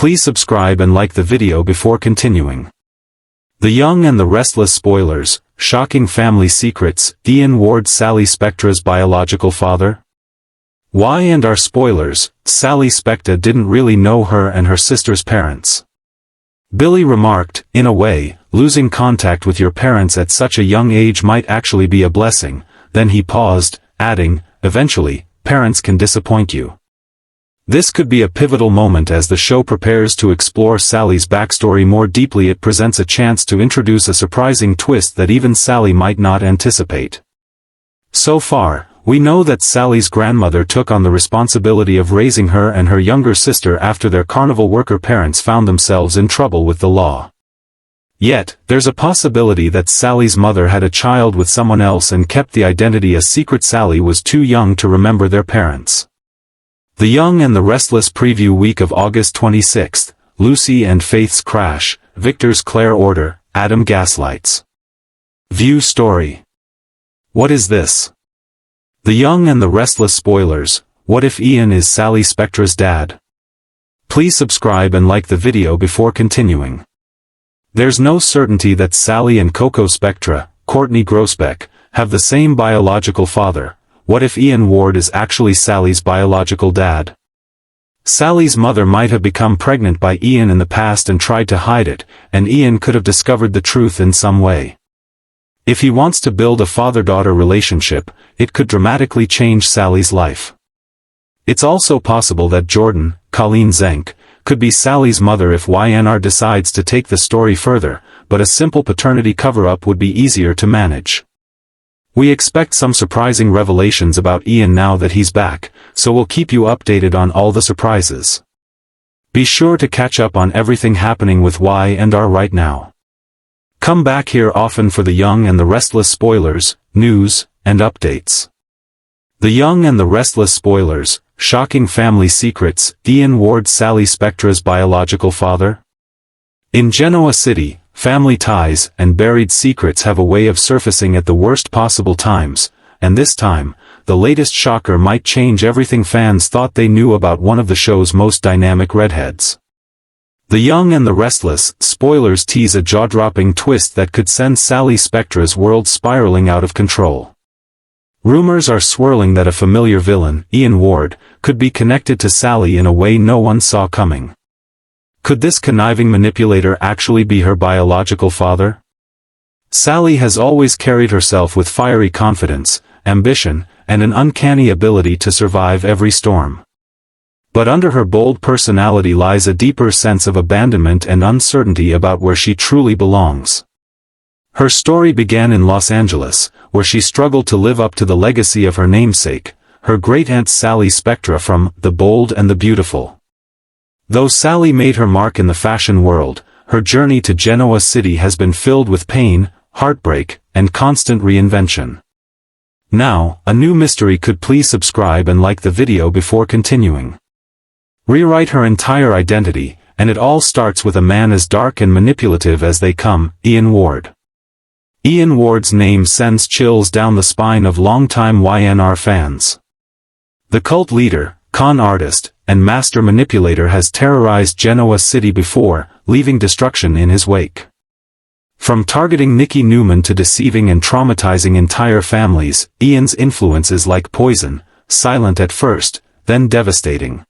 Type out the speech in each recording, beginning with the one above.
Please subscribe and like the video before continuing. The Young and the Restless spoilers, shocking family secrets, Ian Ward Sally Spectra's biological father? Y&R spoilers, Sally Spectra didn't really know her and her sister's parents. Billy remarked, in a way, losing contact with your parents at such a young age might actually be a blessing, then he paused, adding, eventually, parents can disappoint you. This could be a pivotal moment as the show prepares to explore Sally's backstory more deeply. It presents a chance to introduce a surprising twist that even Sally might not anticipate. So far, we know that Sally's grandmother took on the responsibility of raising her and her younger sister after their carnival worker parents found themselves in trouble with the law. Yet, there's a possibility that Sally's mother had a child with someone else and kept the identity a secret. Sally was too young to remember their parents. The Young and the Restless preview week of August 26th, Lucy and Faith's crash, Victor's Claire order, Adam gaslights. View story. What is this? The Young and the Restless spoilers, what if Ian is Sally Spectra's dad? Please subscribe and like the video before continuing. There's no certainty that Sally and Coco Spectra, Courtney Grosbeck, have the same biological father. What if Ian Ward is actually Sally's biological dad? Sally's mother might have become pregnant by Ian in the past and tried to hide it, and Ian could have discovered the truth in some way. If he wants to build a father-daughter relationship, it could dramatically change Sally's life. It's also possible that Jordan, Colleen Zenk, could be Sally's mother if Y&R decides to take the story further, but a simple paternity cover-up would be easier to manage. We expect some surprising revelations about Ian now that he's back, so we'll keep you updated on all the surprises. Be sure to catch up on everything happening with Y&R right now. Come back here often for the Young and the Restless spoilers, news, and updates. The Young and the Restless spoilers, shocking family secrets, Ian Ward Sally Spectra's biological father? In Genoa City, family ties and buried secrets have a way of surfacing at the worst possible times, and this time, the latest shocker might change everything fans thought they knew about one of the show's most dynamic redheads. The Young and the Restless spoilers tease a jaw-dropping twist that could send Sally Spectra's world spiraling out of control. Rumors are swirling that a familiar villain, Ian Ward, could be connected to Sally in a way no one saw coming. Could this conniving manipulator actually be her biological father? Sally has always carried herself with fiery confidence, ambition, and an uncanny ability to survive every storm. But under her bold personality lies a deeper sense of abandonment and uncertainty about where she truly belongs. Her story began in Los Angeles, where she struggled to live up to the legacy of her namesake, her great-aunt Sally Spectra from The Bold and the Beautiful. Though Sally made her mark in the fashion world, her journey to Genoa City has been filled with pain, heartbreak, and constant reinvention. Now, a new mystery could. Please subscribe and like the video before continuing. Rewrite her entire identity, and it all starts with a man as dark and manipulative as they come, Ian Ward. Ian Ward's name sends chills down the spine of longtime Y&R fans. The cult leader, con artist, and master manipulator has terrorized Genoa City before, leaving destruction in his wake. From targeting Nikki Newman to deceiving and traumatizing entire families, Ian's influence is like poison, silent at first, then devastating.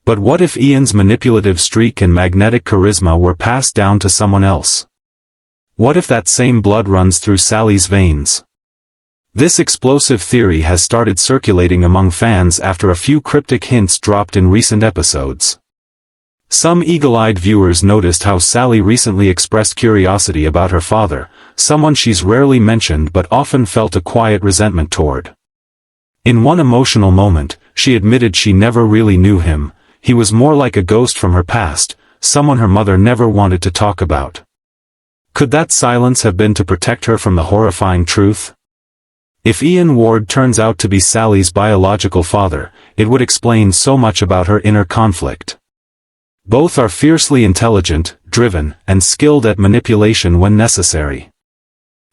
But what if Ian's manipulative streak and magnetic charisma were passed down to someone else? What if that same blood runs through Sally's veins? This explosive theory has started circulating among fans after a few cryptic hints dropped in recent episodes. Some eagle-eyed viewers noticed how Sally recently expressed curiosity about her father, someone she's rarely mentioned but often felt a quiet resentment toward. In one emotional moment, she admitted she never really knew him. He was more like a ghost from her past, someone her mother never wanted to talk about. Could that silence have been to protect her from the horrifying truth? If Ian Ward turns out to be Sally's biological father, it would explain so much about her inner conflict. Both are fiercely intelligent, driven, and skilled at manipulation when necessary.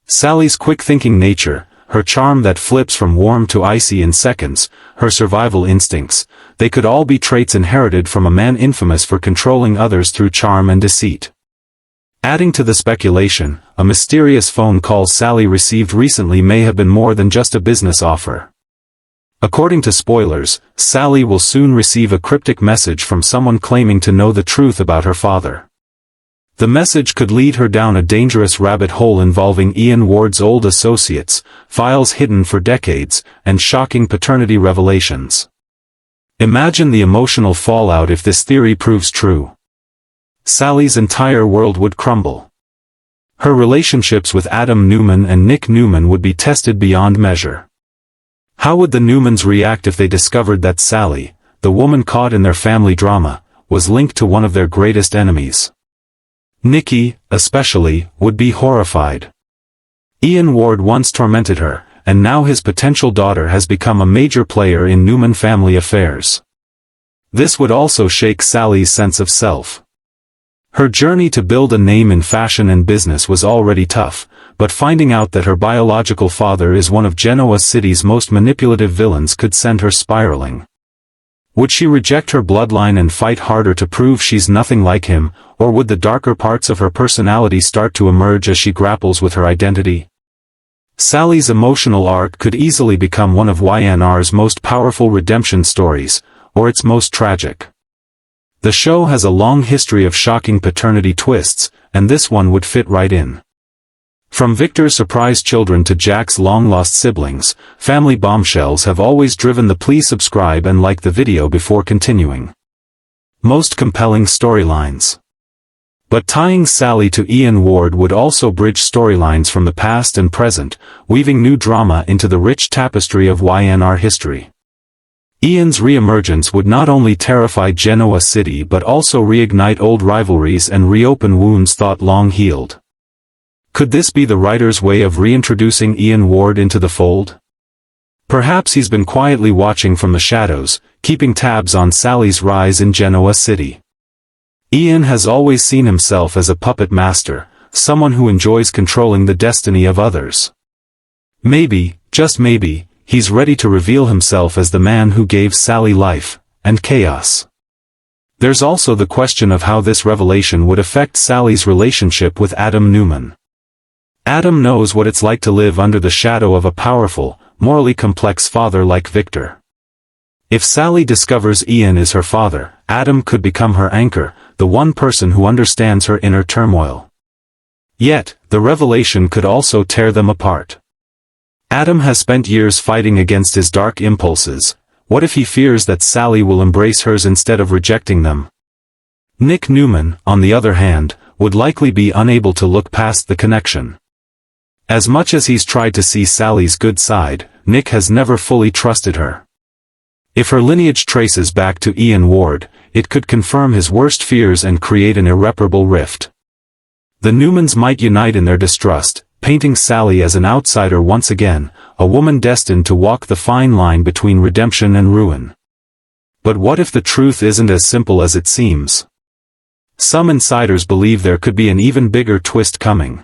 Sally's quick-thinking nature, her charm that flips from warm to icy in seconds, her survival instincts, they could all be traits inherited from a man infamous for controlling others through charm and deceit. Adding to the speculation, a mysterious phone call Sally received recently may have been more than just a business offer. According to spoilers, Sally will soon receive a cryptic message from someone claiming to know the truth about her father. The message could lead her down a dangerous rabbit hole involving Ian Ward's old associates, files hidden for decades, and shocking paternity revelations. Imagine the emotional fallout if this theory proves true. Sally's entire world would crumble. Her relationships with Adam Newman and Nick Newman would be tested beyond measure. How would the Newmans react if they discovered that Sally, the woman caught in their family drama, was linked to one of their greatest enemies? Nicky, especially, would be horrified. Ian Ward once tormented her, and now his potential daughter has become a major player in Newman family affairs. This would also shake Sally's sense of self. Her journey to build a name in fashion and business was already tough, but finding out that her biological father is one of Genoa City's most manipulative villains could send her spiraling. Would she reject her bloodline and fight harder to prove she's nothing like him, or would the darker parts of her personality start to emerge as she grapples with her identity? Sally's emotional arc could easily become one of Y&R's most powerful redemption stories, or its most tragic. The show has a long history of shocking paternity twists, and this one would fit right in. From Victor's surprise children to Jack's long-lost siblings, family bombshells have always driven the please subscribe and like the video before continuing. Most compelling storylines. But tying Sally to Ian Ward would also bridge storylines from the past and present, weaving new drama into the rich tapestry of Y&R history. Ian's re-emergence would not only terrify Genoa City but also reignite old rivalries and reopen wounds thought long healed. Could this be the writer's way of reintroducing Ian Ward into the fold? Perhaps he's been quietly watching from the shadows, keeping tabs on Sally's rise in Genoa City. Ian has always seen himself as a puppet master, someone who enjoys controlling the destiny of others. Maybe, just maybe, he's ready to reveal himself as the man who gave Sally life, and chaos. There's also the question of how this revelation would affect Sally's relationship with Adam Newman. Adam knows what it's like to live under the shadow of a powerful, morally complex father like Victor. If Sally discovers Ian is her father, Adam could become her anchor, the one person who understands her inner turmoil. Yet, the revelation could also tear them apart. Adam has spent years fighting against his dark impulses. What if he fears that Sally will embrace hers instead of rejecting them? Nick Newman, on the other hand, would likely be unable to look past the connection. As much as he's tried to see Sally's good side, Nick has never fully trusted her. If her lineage traces back to Ian Ward, it could confirm his worst fears and create an irreparable rift. The Newmans might unite in their distrust, painting Sally as an outsider once again, a woman destined to walk the fine line between redemption and ruin. But what if the truth isn't as simple as it seems? Some insiders believe there could be an even bigger twist coming.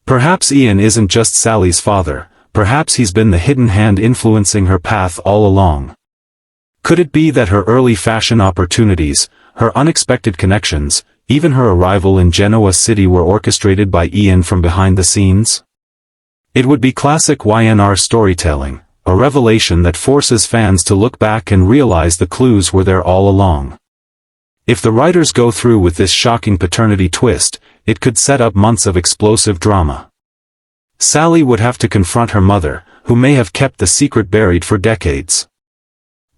Perhaps Ian isn't just Sally's father, perhaps he's been the hidden hand influencing her path all along. Could it be that her early fashion opportunities, her unexpected connections, even her arrival in Genoa City were orchestrated by Ian from behind the scenes? It would be classic Y&R storytelling, a revelation that forces fans to look back and realize the clues were there all along. If the writers go through with this shocking paternity twist, it could set up months of explosive drama. Sally would have to confront her mother, who may have kept the secret buried for decades.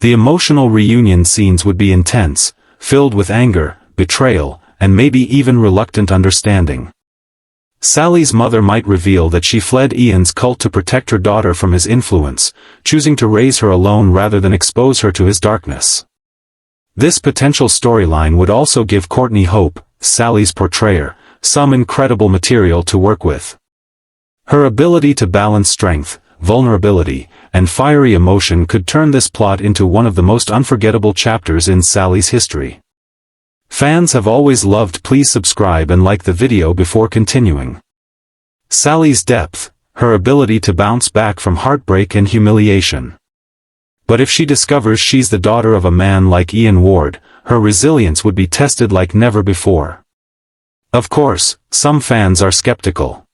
The emotional reunion scenes would be intense, filled with anger, betrayal, and maybe even reluctant understanding. Sally's mother might reveal that she fled Ian's cult to protect her daughter from his influence, choosing to raise her alone rather than expose her to his darkness. This potential storyline would also give Courtney hope, Sally's portrayer, some incredible material to work with. Her ability to balance strength, vulnerability, and fiery emotion could turn this plot into one of the most unforgettable chapters in Sally's history. Fans have always loved. Please subscribe and like the video before continuing. Sally's depth, her ability to bounce back from heartbreak and humiliation. But if she discovers she's the daughter of a man like Ian Ward, her resilience would be tested like never before. Of course, some fans are skeptical.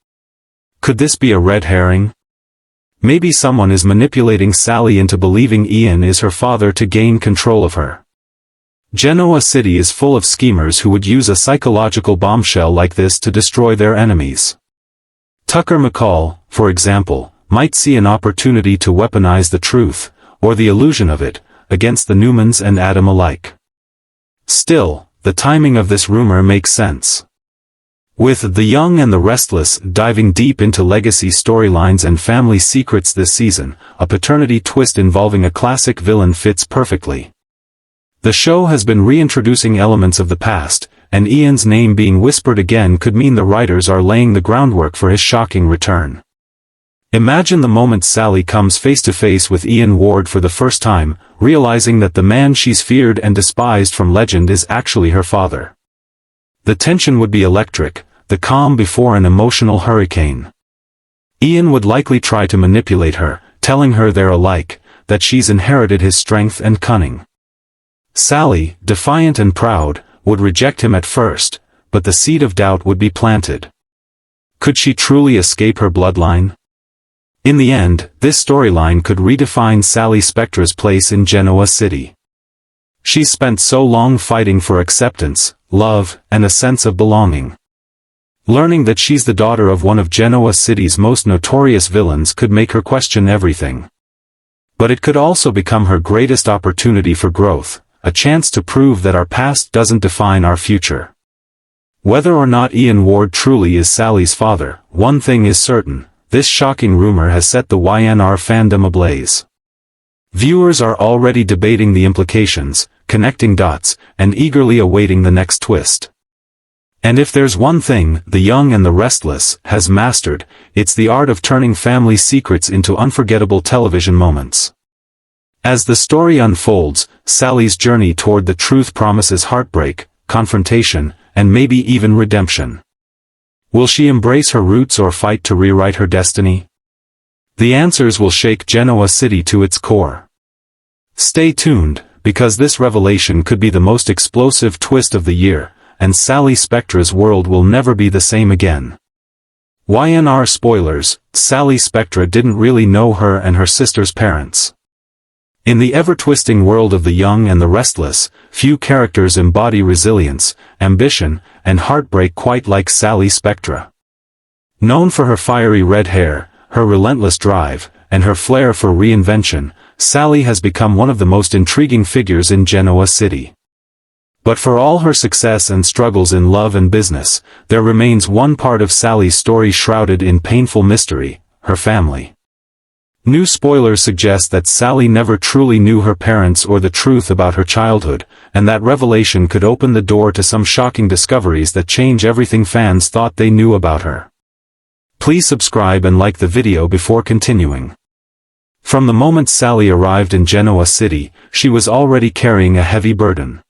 Could this be a red herring? Maybe someone is manipulating Sally into believing Ian is her father to gain control of her. Genoa City is full of schemers who would use a psychological bombshell like this to destroy their enemies. Tucker McCall, for example, might see an opportunity to weaponize the truth, or the illusion of it, against the Newmans and Adam alike. Still, the timing of this rumor makes sense. With The Young and the Restless diving deep into legacy storylines and family secrets this season, a paternity twist involving a classic villain fits perfectly. The show has been reintroducing elements of the past, and Ian's name being whispered again could mean the writers are laying the groundwork for his shocking return. Imagine the moment Sally comes face to face with Ian Ward for the first time, realizing that the man she's feared and despised from legend is actually her father. The tension would be electric, the calm before an emotional hurricane. Ian would likely try to manipulate her, telling her they're alike, that she's inherited his strength and cunning. Sally, defiant and proud, would reject him at first, but the seed of doubt would be planted. Could she truly escape her bloodline? In the end, this storyline could redefine Sally Spectra's place in Genoa City. She's spent so long fighting for acceptance, love, and a sense of belonging. Learning that she's the daughter of one of Genoa City's most notorious villains could make her question everything. But it could also become her greatest opportunity for growth, a chance to prove that our past doesn't define our future. Whether or not Ian Ward truly is Sally's father, one thing is certain: this shocking rumor has set the Y&R fandom ablaze. Viewers are already debating the implications, connecting dots, and eagerly awaiting the next twist. And if there's one thing The Young and the Restless has mastered, it's the art of turning family secrets into unforgettable television moments. As the story unfolds, Sally's journey toward the truth promises heartbreak, confrontation, and maybe even redemption. Will she embrace her roots or fight to rewrite her destiny? The answers will shake Genoa City to its core. Stay tuned, because this revelation could be the most explosive twist of the year, and Sally Spectra's world will never be the same again. Y&R spoilers: Sally Spectra didn't really know her and her sister's parents. In the ever-twisting world of The Young and the Restless, few characters embody resilience, ambition, and heartbreak quite like Sally Spectra. Known for her fiery red hair, her relentless drive, and her flair for reinvention, Sally has become one of the most intriguing figures in Genoa City. But for all her success and struggles in love and business, there remains one part of Sally's story shrouded in painful mystery: her family. New spoilers suggest that Sally never truly knew her parents or the truth about her childhood, and that revelation could open the door to some shocking discoveries that change everything fans thought they knew about her. Please subscribe and like the video before continuing. From the moment Sally arrived in Genoa City, she was already carrying a heavy burden.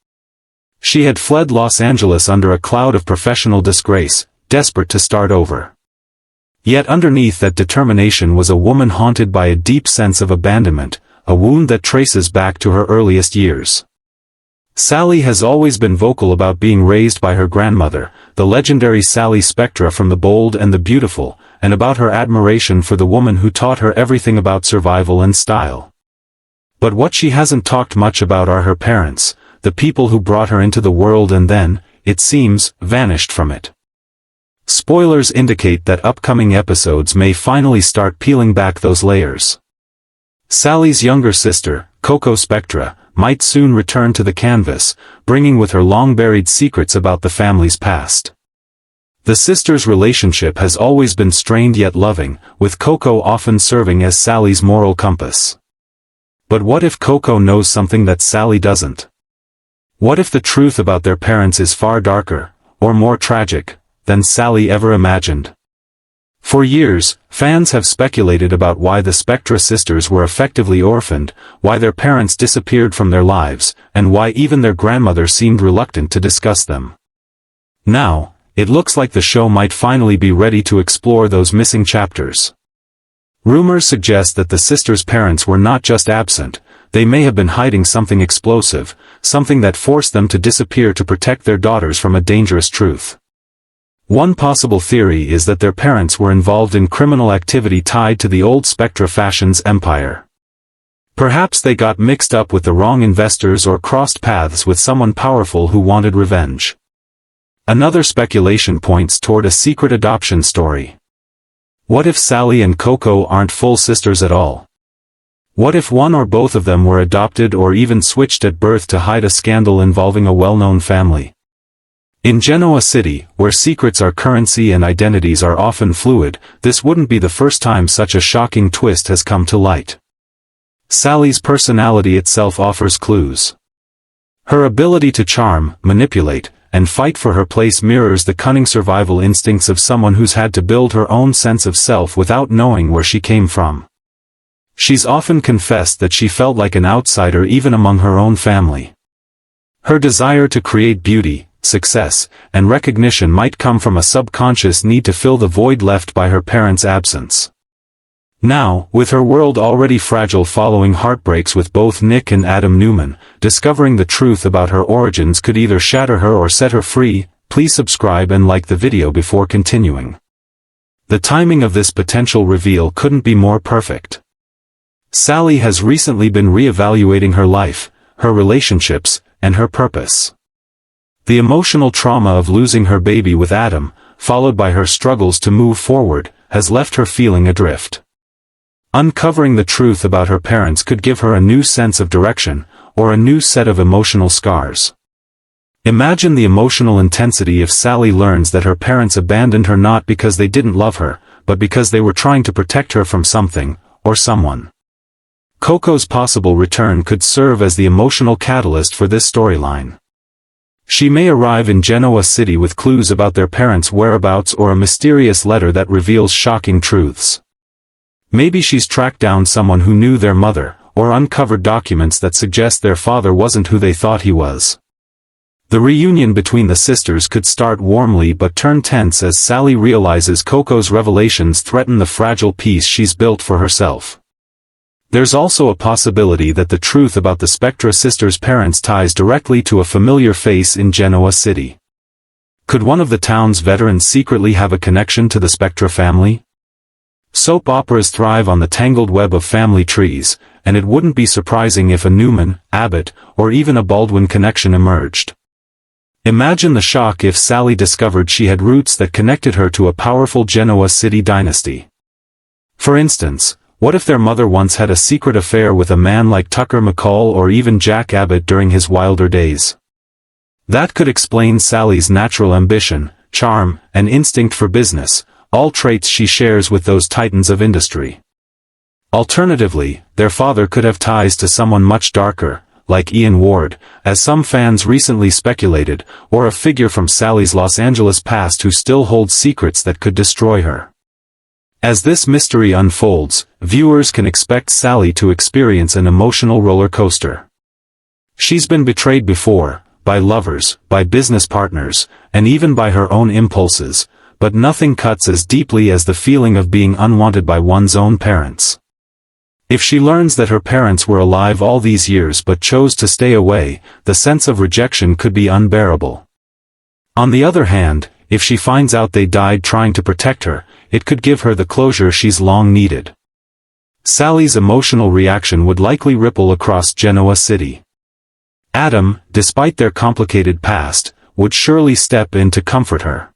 She had fled Los Angeles under a cloud of professional disgrace, desperate to start over. Yet underneath that determination was a woman haunted by a deep sense of abandonment, a wound that traces back to her earliest years. Sally has always been vocal about being raised by her grandmother, the legendary Sally Spectra from The Bold and the Beautiful, and about her admiration for the woman who taught her everything about survival and style. But what she hasn't talked much about are her parents, the people who brought her into the world and then, it seems, vanished from it. Spoilers indicate that upcoming episodes may finally start peeling back those layers. Sally's younger sister, Coco Spectra, might soon return to the canvas, bringing with her long-buried secrets about the family's past. The sisters' relationship has always been strained yet loving, with Coco often serving as Sally's moral compass. But what if Coco knows something that Sally doesn't? What if the truth about their parents is far darker, or more tragic, than Sally ever imagined? For years, fans have speculated about why the Spectra sisters were effectively orphaned, why their parents disappeared from their lives, and why even their grandmother seemed reluctant to discuss them. Now, it looks like the show might finally be ready to explore those missing chapters. Rumors suggest that the sisters' parents were not just absent, they may have been hiding something explosive, something that forced them to disappear to protect their daughters from a dangerous truth. One possible theory is that their parents were involved in criminal activity tied to the old Spectra Fashions empire. Perhaps they got mixed up with the wrong investors or crossed paths with someone powerful who wanted revenge. Another speculation points toward a secret adoption story. What if Sally and Coco aren't full sisters at all? What if one or both of them were adopted or even switched at birth to hide a scandal involving a well-known family? In Genoa City, where secrets are currency and identities are often fluid, this wouldn't be the first time such a shocking twist has come to light. Sally's personality itself offers clues. Her ability to charm, manipulate, and fight for her place mirrors the cunning survival instincts of someone who's had to build her own sense of self without knowing where she came from. She's often confessed that she felt like an outsider even among her own family. Her desire to create beauty, success, and recognition might come from a subconscious need to fill the void left by her parents' absence. Now, with her world already fragile following heartbreaks with both Nick and Adam Newman, discovering the truth about her origins could either shatter her or set her free. Please subscribe and like the video before continuing. The timing of this potential reveal couldn't be more perfect. Sally has recently been re-evaluating her life, her relationships, and her purpose. The emotional trauma of losing her baby with Adam, followed by her struggles to move forward, has left her feeling adrift. Uncovering the truth about her parents could give her a new sense of direction, or a new set of emotional scars. Imagine the emotional intensity if Sally learns that her parents abandoned her not because they didn't love her, but because they were trying to protect her from something, or someone. Coco's possible return could serve as the emotional catalyst for this storyline. She may arrive in Genoa City with clues about their parents' whereabouts or a mysterious letter that reveals shocking truths. Maybe she's tracked down someone who knew their mother, or uncovered documents that suggest their father wasn't who they thought he was. The reunion between the sisters could start warmly but turn tense as Sally realizes Coco's revelations threaten the fragile peace she's built for herself. There's also a possibility that the truth about the Spectra sisters' parents ties directly to a familiar face in Genoa City. Could one of the town's veterans secretly have a connection to the Spectra family? Soap operas thrive on the tangled web of family trees, and it wouldn't be surprising if a Newman, Abbott, or even a Baldwin connection emerged. Imagine the shock if Sally discovered she had roots that connected her to a powerful Genoa City dynasty. For instance, what if their mother once had a secret affair with a man like Tucker McCall or even Jack Abbott during his wilder days? That could explain Sally's natural ambition, charm, and instinct for business, all traits she shares with those titans of industry. Alternatively, their father could have ties to someone much darker, like Ian Ward, as some fans recently speculated, or a figure from Sally's Los Angeles past who still holds secrets that could destroy her. As this mystery unfolds, viewers can expect Sally to experience an emotional roller coaster. She's been betrayed before, by lovers, by business partners, and even by her own impulses, but nothing cuts as deeply as the feeling of being unwanted by one's own parents. If she learns that her parents were alive all these years but chose to stay away, the sense of rejection could be unbearable. On the other hand, if she finds out they died trying to protect her, it could give her the closure she's long needed. Sally's emotional reaction would likely ripple across Genoa City. Adam, despite their complicated past, would surely step in to comfort her.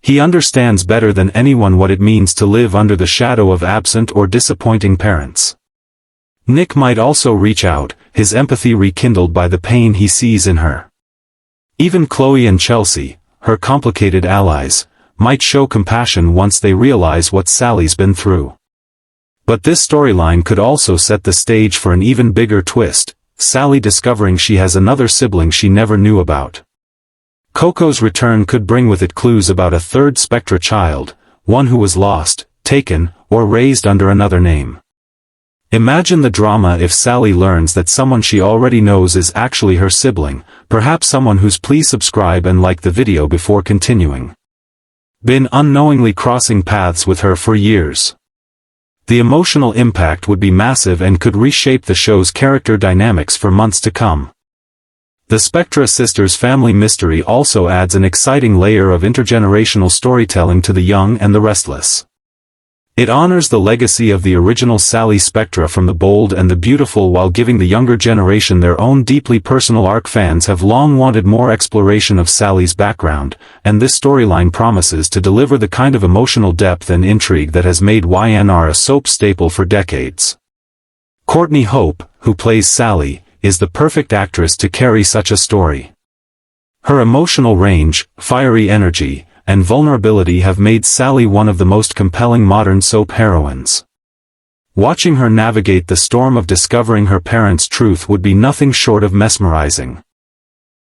He understands better than anyone what it means to live under the shadow of absent or disappointing parents. Nick might also reach out, his empathy rekindled by the pain he sees in her. Even Chloe and Chelsea, her complicated allies, might show compassion once they realize what Sally's been through. But this storyline could also set the stage for an even bigger twist, Sally discovering she has another sibling she never knew about. Coco's return could bring with it clues about a third Spectra child, one who was lost, taken, or raised under another name. Imagine the drama if Sally learns that someone she already knows is actually her sibling, perhaps someone who's please subscribe and like the video before continuing. Been unknowingly crossing paths with her for years. The emotional impact would be massive and could reshape the show's character dynamics for months to come. The Spectra sisters' family mystery also adds an exciting layer of intergenerational storytelling to The Young and the Restless. It honors the legacy of the original Sally Spectra from the bold and the beautiful while giving the younger generation their own deeply personal arc. Fans have long wanted more exploration of Sally's background, and this storyline promises to deliver the kind of emotional depth and intrigue that has made Y&R a soap staple for decades. Courtney Hope, who plays Sally, is the perfect actress to carry such a story. Her emotional range, fiery energy, and vulnerability have made Sally one of the most compelling modern soap heroines. Watching her navigate the storm of discovering her parents' truth would be nothing short of mesmerizing.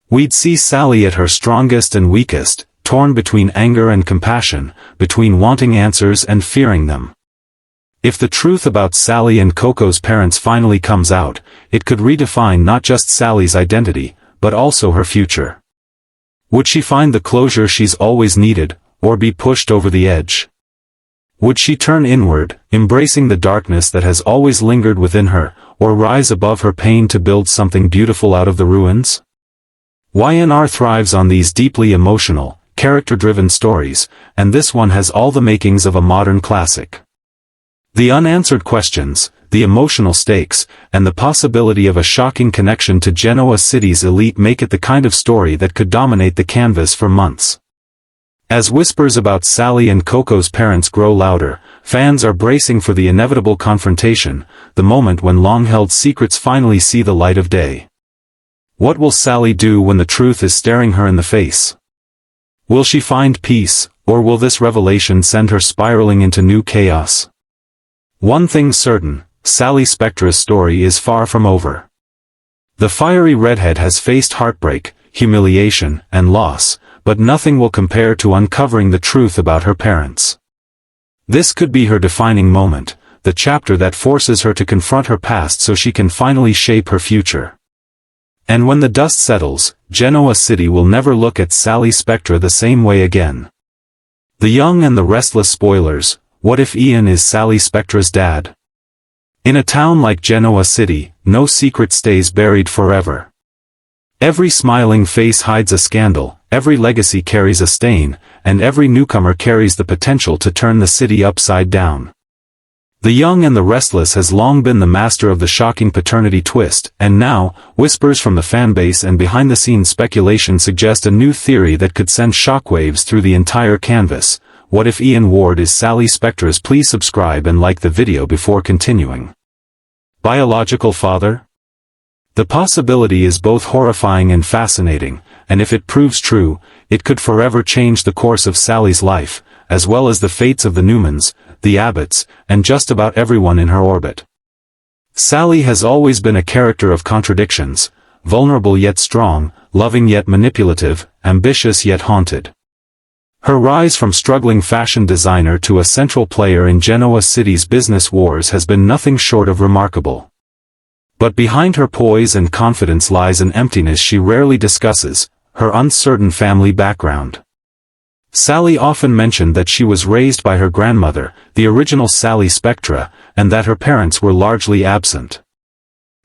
We'd see Sally at her strongest and weakest, torn between anger and compassion, between wanting answers and fearing them. If the truth about Sally and Coco's parents finally comes out, it could redefine not just Sally's identity, but also her future. Would she find the closure she's always needed, or be pushed over the edge? Would she turn inward, embracing the darkness that has always lingered within her, or rise above her pain to build something beautiful out of the ruins? Y&R thrives on these deeply emotional, character-driven stories, and this one has all the makings of a modern classic. The unanswered questions, the emotional stakes, and the possibility of a shocking connection to Genoa City's elite make it the kind of story that could dominate the canvas for months. As whispers about Sally and Coco's parents grow louder, fans are bracing for the inevitable confrontation, the moment when long-held secrets finally see the light of day. What will Sally do when the truth is staring her in the face? Will she find peace, or will this revelation send her spiraling into new chaos? One thing's certain, Sally Spectra's story is far from over. The fiery redhead has faced heartbreak, humiliation, and loss, but nothing will compare to uncovering the truth about her parents. This could be her defining moment, the chapter that forces her to confront her past so she can finally shape her future. And when the dust settles, Genoa City will never look at Sally Spectra the same way again. The Young and the Restless spoilers. What if Ian is Sally Spectra's dad? In a town like Genoa City, no secret stays buried forever. Every smiling face hides a scandal, every legacy carries a stain, and every newcomer carries the potential to turn the city upside down. The Young and the Restless has long been the master of the shocking paternity twist, and now, whispers from the fanbase and behind-the-scenes speculation suggest a new theory that could send shockwaves through the entire canvas. What if Ian Ward is Sally Spectra's? Please subscribe and like the video before continuing. Biological father? The possibility is both horrifying and fascinating, and if it proves true, it could forever change the course of Sally's life, as well as the fates of the Newmans, the Abbotts, and just about everyone in her orbit. Sally has always been a character of contradictions, vulnerable yet strong, loving yet manipulative, ambitious yet haunted. Her rise from struggling fashion designer to a central player in Genoa City's business wars has been nothing short of remarkable. But behind her poise and confidence lies an emptiness she rarely discusses, her uncertain family background. Sally often mentioned that she was raised by her grandmother, the original Sally Spectra, and that her parents were largely absent.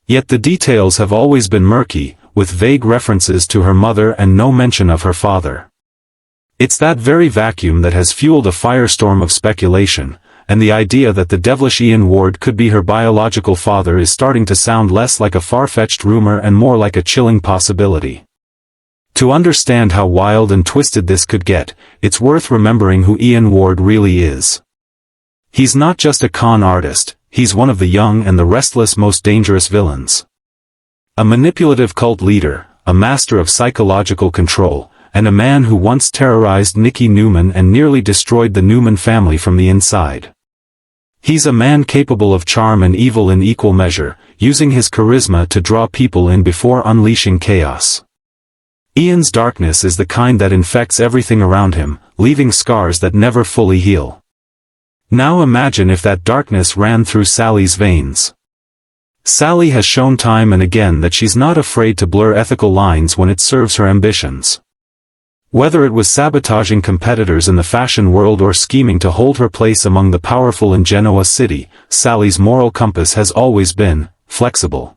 Yet the details have always been murky, with vague references to her mother and no mention of her father. It's that very vacuum that has fueled a firestorm of speculation, and the idea that the devilish Ian Ward could be her biological father is starting to sound less like a far-fetched rumor and more like a chilling possibility. To understand how wild and twisted this could get, it's worth remembering who Ian Ward really is. He's not just a con artist, he's one of the Young and the Restless' most dangerous villains. A manipulative cult leader, a master of psychological control, and a man who once terrorized Nikki Newman and nearly destroyed the Newman family from the inside. He's a man capable of charm and evil in equal measure, using his charisma to draw people in before unleashing chaos. Ian's darkness is the kind that infects everything around him, leaving scars that never fully heal. Now imagine if that darkness ran through Sally's veins. Sally has shown time and again that she's not afraid to blur ethical lines when it serves her ambitions. Whether it was sabotaging competitors in the fashion world or scheming to hold her place among the powerful in Genoa City, Sally's moral compass has always been flexible.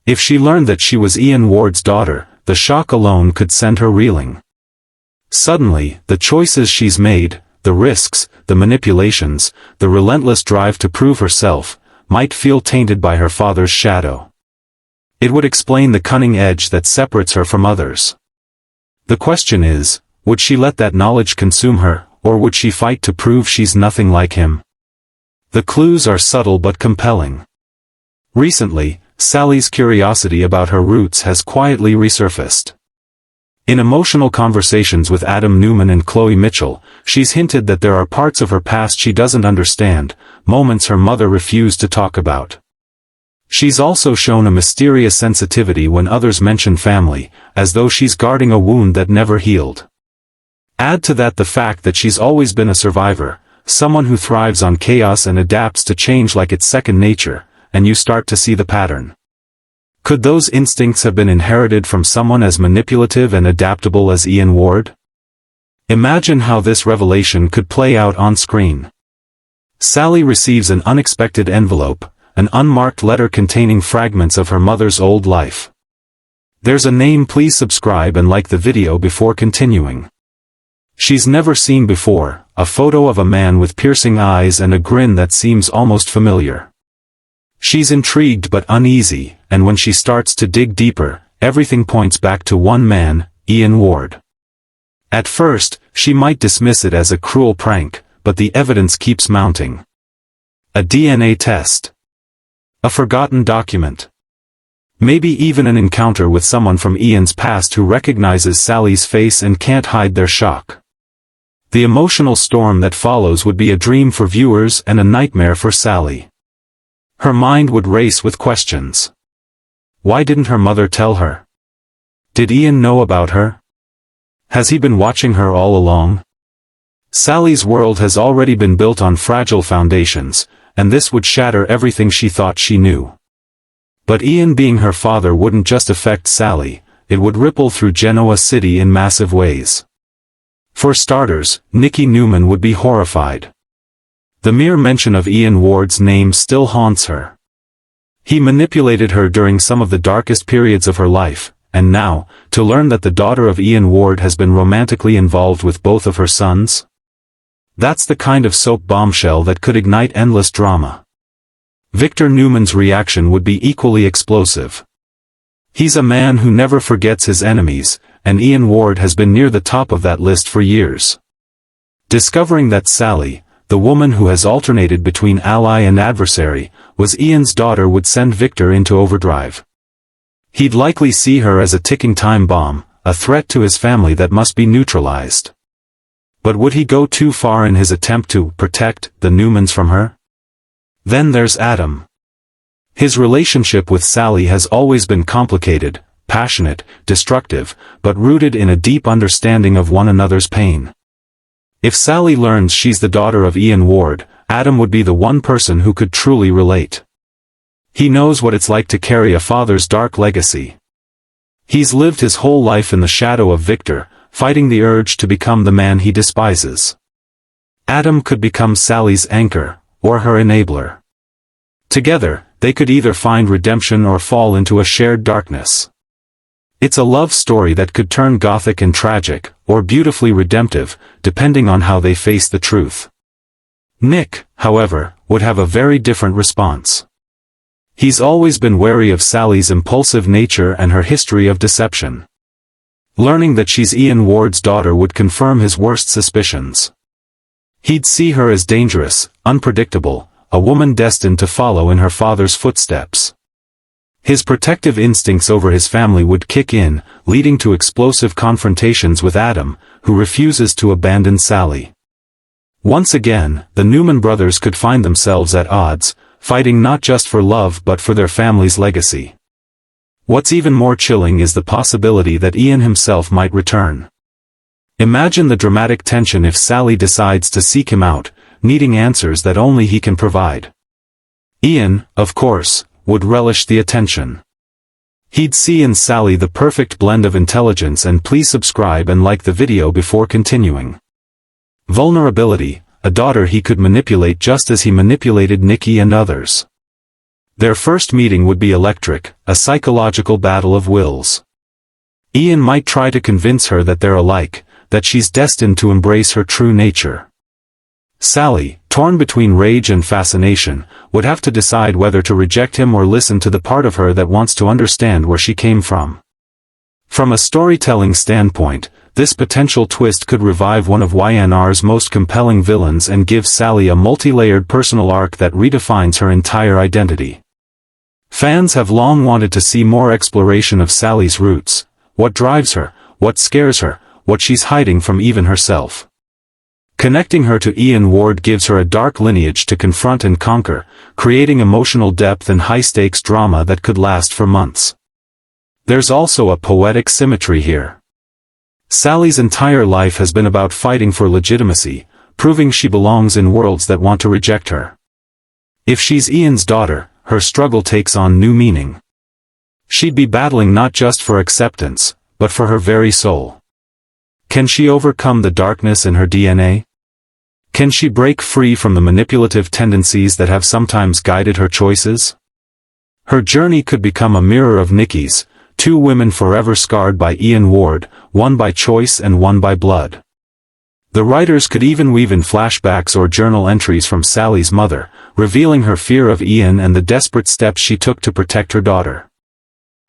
If she learned that she was Ian Ward's daughter, the shock alone could send her reeling. Suddenly, the choices she's made, the risks, the manipulations, the relentless drive to prove herself, might feel tainted by her father's shadow. It would explain the cunning edge that separates her from others. The question is, would she let that knowledge consume her, or would she fight to prove she's nothing like him? The clues are subtle but compelling. Recently, Sally's curiosity about her roots has quietly resurfaced. In emotional conversations with Adam Newman and Chloe Mitchell, she's hinted that there are parts of her past she doesn't understand, moments her mother refused to talk about. She's also shown a mysterious sensitivity when others mention family, as though she's guarding a wound that never healed. Add to that the fact that she's always been a survivor, someone who thrives on chaos and adapts to change like it's second nature, and you start to see the pattern. Could those instincts have been inherited from someone as manipulative and adaptable as Ian Ward? Imagine how this revelation could play out on screen. Sally receives an unexpected envelope, an unmarked letter containing fragments of her mother's old life. There's a name. Please subscribe and like the video before continuing. She's never seen before, a photo of a man with piercing eyes and a grin that seems almost familiar. She's intrigued but uneasy, and when she starts to dig deeper, everything points back to one man, Ian Ward. At first, she might dismiss it as a cruel prank, but the evidence keeps mounting. A DNA test. A forgotten document. Maybe even an encounter with someone from Ian's past who recognizes Sally's face and can't hide their shock. The emotional storm that follows would be a dream for viewers and a nightmare for Sally. Her mind would race with questions. Why didn't her mother tell her? Did Ian know about her? Has he been watching her all along? Sally's world has already been built on fragile foundations, and this would shatter everything she thought she knew. But Ian being her father wouldn't just affect Sally, it would ripple through Genoa City in massive ways. For starters, Nikki Newman would be horrified. The mere mention of Ian Ward's name still haunts her. He manipulated her during some of the darkest periods of her life, and now, to learn that the daughter of Ian Ward has been romantically involved with both of her sons? That's the kind of soap bombshell that could ignite endless drama. Victor Newman's reaction would be equally explosive. He's a man who never forgets his enemies, and Ian Ward has been near the top of that list for years. Discovering that Sally, the woman who has alternated between ally and adversary, was Ian's daughter would send Victor into overdrive. He'd likely see her as a ticking time bomb, a threat to his family that must be neutralized. But would he go too far in his attempt to protect the Newmans from her? Then there's Adam. His relationship with Sally has always been complicated, passionate, destructive, but rooted in a deep understanding of one another's pain. If Sally learns she's the daughter of Ian Ward, Adam would be the one person who could truly relate. He knows what it's like to carry a father's dark legacy. He's lived his whole life in the shadow of Victor, fighting the urge to become the man he despises. Adam could become Sally's anchor, or her enabler. Together, they could either find redemption or fall into a shared darkness. It's a love story that could turn gothic and tragic, or beautifully redemptive, depending on how they face the truth. Nick, however, would have a very different response. He's always been wary of Sally's impulsive nature and her history of deception. Learning that she's Ian Ward's daughter would confirm his worst suspicions. He'd see her as dangerous, unpredictable, a woman destined to follow in her father's footsteps. His protective instincts over his family would kick in, leading to explosive confrontations with Adam, who refuses to abandon Sally. Once again, the Newman brothers could find themselves at odds, fighting not just for love but for their family's legacy. What's even more chilling is the possibility that Ian himself might return. Imagine the dramatic tension if Sally decides to seek him out, needing answers that only he can provide. Ian, of course, would relish the attention. He'd see in Sally the perfect blend of intelligence and please subscribe and like the video before continuing. Vulnerability, a daughter he could manipulate just as he manipulated Nikki and others. Their first meeting would be electric, a psychological battle of wills. Ian might try to convince her that they're alike, that she's destined to embrace her true nature. Sally, torn between rage and fascination, would have to decide whether to reject him or listen to the part of her that wants to understand where she came from. From a storytelling standpoint, this potential twist could revive one of Y&R's most compelling villains and give Sally a multi-layered personal arc that redefines her entire identity. Fans have long wanted to see more exploration of Sally's roots, what drives her, what scares her, what she's hiding from even herself. Connecting her to Ian Ward gives her a dark lineage to confront and conquer, creating emotional depth and high-stakes drama that could last for months. There's also a poetic symmetry here. Sally's entire life has been about fighting for legitimacy, proving she belongs in worlds that want to reject her. If she's Ian's daughter, her struggle takes on new meaning. She'd be battling not just for acceptance, but for her very soul. Can she overcome the darkness in her DNA? Can she break free from the manipulative tendencies that have sometimes guided her choices? Her journey could become a mirror of Nikki's, two women forever scarred by Ian Ward, one by choice and one by blood. The writers could even weave in flashbacks or journal entries from Sally's mother, revealing her fear of Ian and the desperate steps she took to protect her daughter.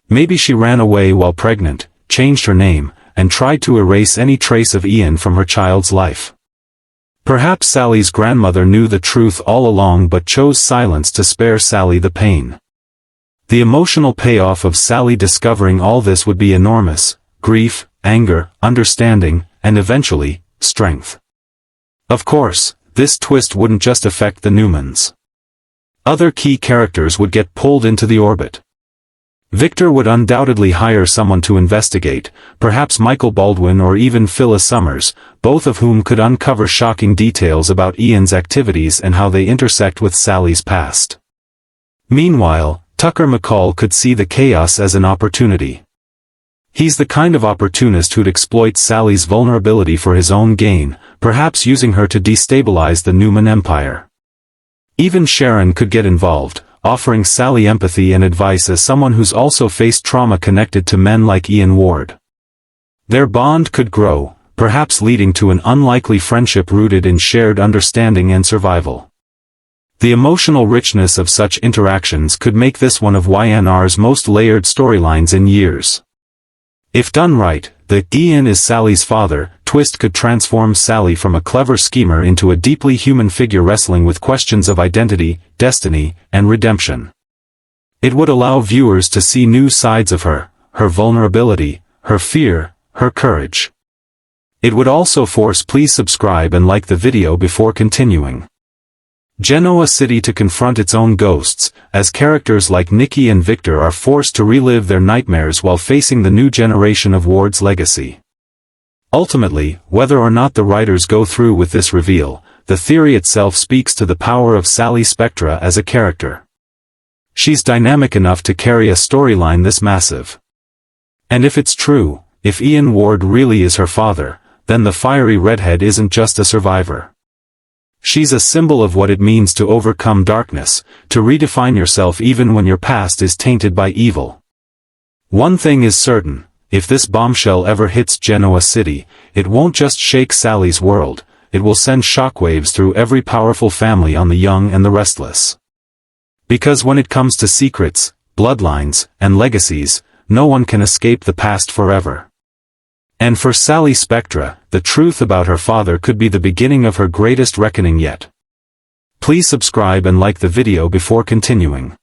Maybe she ran away while pregnant, changed her name, and tried to erase any trace of Ian from her child's life. Perhaps Sally's grandmother knew the truth all along but chose silence to spare Sally the pain. The emotional payoff of Sally discovering all this would be enormous: grief, anger, understanding, and eventually, strength. Of course, this twist wouldn't just affect the Newmans. Other key characters would get pulled into the orbit. Victor would undoubtedly hire someone to investigate, perhaps Michael Baldwin or even Phyllis Summers, both of whom could uncover shocking details about Ian's activities and how they intersect with Sally's past. Meanwhile, Tucker McCall could see the chaos as an opportunity. He's the kind of opportunist who'd exploit Sally's vulnerability for his own gain, perhaps using her to destabilize the Newman empire. Even Sharon could get involved, offering Sally empathy and advice as someone who's also faced trauma connected to men like Ian Ward. Their bond could grow, perhaps leading to an unlikely friendship rooted in shared understanding and survival. The emotional richness of such interactions could make this one of Y&R's most layered storylines in years. If done right, the "Ian is Sally's father" twist could transform Sally from a clever schemer into a deeply human figure wrestling with questions of identity, destiny, and redemption. It would allow viewers to see new sides of her, her vulnerability, her fear, her courage. It would also force please subscribe and like the video before continuing. Genoa City to confront its own ghosts, as characters like Nikki and Victor are forced to relive their nightmares while facing the new generation of Ward's legacy. Ultimately, whether or not the writers go through with this reveal, the theory itself speaks to the power of Sally Spectra as a character. She's dynamic enough to carry a storyline this massive. And if it's true, if Ian Ward really is her father, then the fiery redhead isn't just a survivor. She's a symbol of what it means to overcome darkness, to redefine yourself even when your past is tainted by evil. One thing is certain: if this bombshell ever hits Genoa City, it won't just shake Sally's world, it will send shockwaves through every powerful family on the young and the restless. Because when it comes to secrets, bloodlines, and legacies, no one can escape the past forever. And for Sally Spectra, the truth about her father could be the beginning of her greatest reckoning yet. Please subscribe and like the video before continuing.